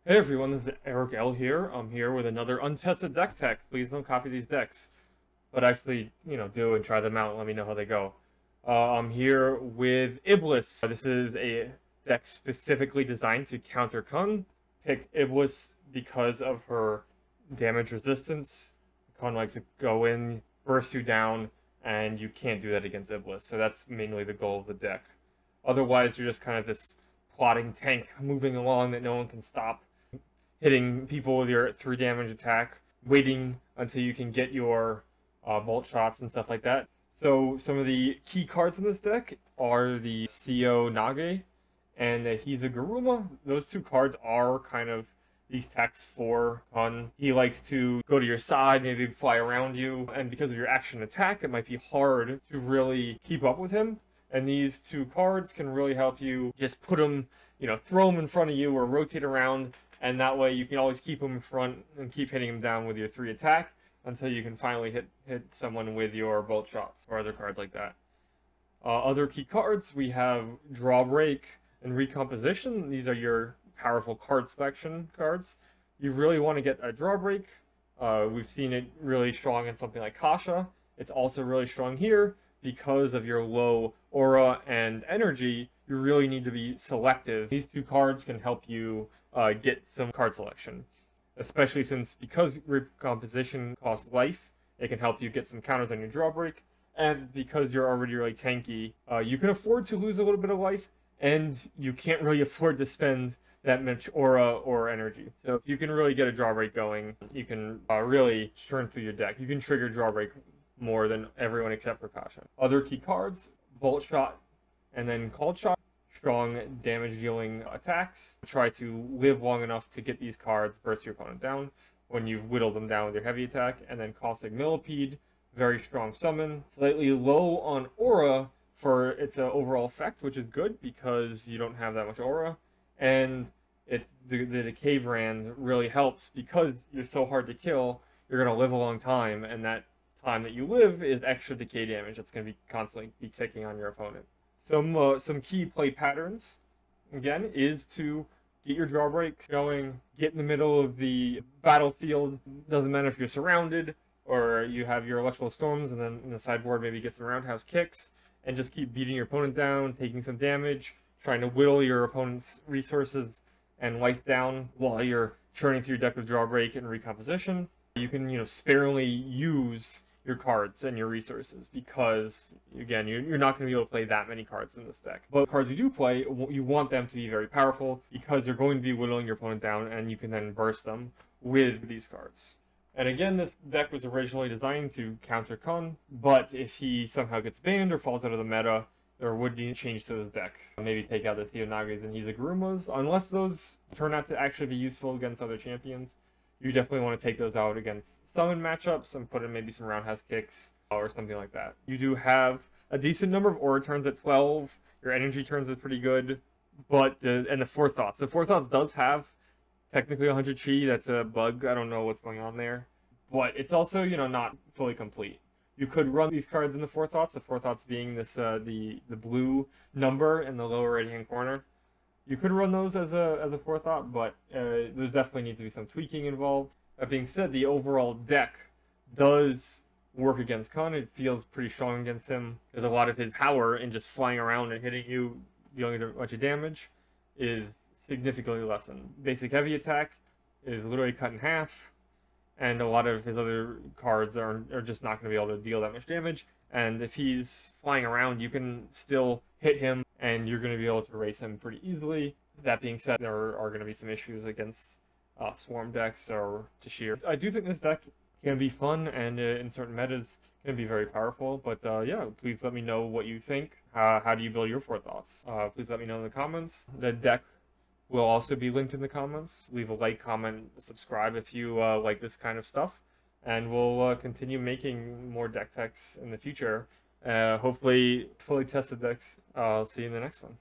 Hey everyone, this is Eric L here. I'm here with another Untested Deck Tech. Please don't copy these decks, but actually, do and try them out and let me know how they go. I'm here with Iblis. This is a deck specifically designed to counter Kunn. Picked Iblis because of her damage resistance. Kunn likes to go in, burst you down, and you can't do that against Iblis. So that's mainly the goal of the deck. Otherwise, you're just kind of this plotting tank moving along that no one can stop, hitting people with your 3 damage attack, waiting until you can get your bolt shots and stuff like that. So some of the key cards in this deck are the Seo Nage and the Hizaguruma. Those 2 cards are kind of these techs for Kunn. He likes to go to your side, maybe fly around you, and because of your action attack, it might be hard to really keep up with him. And these 2 cards can really help you just put them, throw them in front of you or rotate around. And that way you can always keep him in front and keep hitting him down with your 3 attack until you can finally hit someone with your bolt shots or other cards like that. Other key cards, we have Drawbreak and Recomposition. These are your powerful card selection cards. You really want to get a Drawbreak. We've seen it really strong in something like Kasha. It's also really strong here because of your low aura and energy. You really need to be selective. These 2 cards can help you get some card selection, especially because Recomposition costs life, it can help you get some counters on your Drawbreak, and because you're already really tanky, you can afford to lose a little bit of life, and you can't really afford to spend that much aura or energy. So if you can really get a Drawbreak going, you can really churn through your deck. You can trigger Drawbreak more than everyone except for Kasha. Other key cards, Bolt Shot and then Cold Shot. Strong damage dealing attacks. Try to live long enough to get these cards, burst your opponent down when you've whittled them down with your heavy attack. And then Caustic Millipede, very strong summon. Slightly low on aura for its overall effect, which is good because you don't have that much aura. And it's the Decay brand really helps because you're so hard to kill, you're going to live a long time, and that time that you live is extra decay damage that's going to be constantly ticking on your opponent. Some key play patterns, again, is to get your Drawbreaks going, get in the middle of the battlefield. Doesn't matter if you're surrounded or you have your Electrical Storms, and then in the sideboard maybe get some roundhouse kicks, and just keep beating your opponent down, taking some damage, trying to whittle your opponent's resources and life down while you're churning through your deck with Drawbreak and Recomposition. You can, sparingly use your cards and your resources because, again, you're not going to be able to play that many cards in this deck. But the cards you do play, you want them to be very powerful because you're going to be whittling your opponent down, and you can then burst them with these cards. And again, this deck was originally designed to counter Kunn, but if he somehow gets banned or falls out of the meta, there would be a change to the deck. Maybe take out the Seo Nages and Hizagurumas, unless those turn out to actually be useful against other champions. You definitely want to take those out against summon matchups and put in maybe some roundhouse kicks or something like that. You do have a decent number of aura turns at 12. Your energy turns is pretty good, but and the Forethoughts. The Forethoughts does have technically 100 chi. That's a bug. I don't know what's going on there, but it's also not fully complete. You could run these cards in the Forethoughts. The Forethoughts being this the blue number in the lower right hand corner. You could run those as a Forethought, but there definitely needs to be some tweaking involved. That being said, the overall deck does work against Kunn. It feels pretty strong against him. There's a lot of his power in just flying around and hitting you, dealing a bunch of damage, is significantly lessened. Basic heavy attack is literally cut in half, and a lot of his other cards are just not going to be able to deal that much damage. And if he's flying around, you can still hit him, and you're going to be able to erase him pretty easily. That being said, there are going to be some issues against Swarm decks or Tashir. I do think this deck can be fun, and in certain metas can be very powerful. But yeah, please let me know what you think. How do you build your Forethoughts? Please let me know in the comments. The deck will also be linked in the comments. Leave a like, comment, subscribe if you like this kind of stuff. And we'll continue making more deck techs in the future. Hopefully fully tested decks. I'll see you in the next one.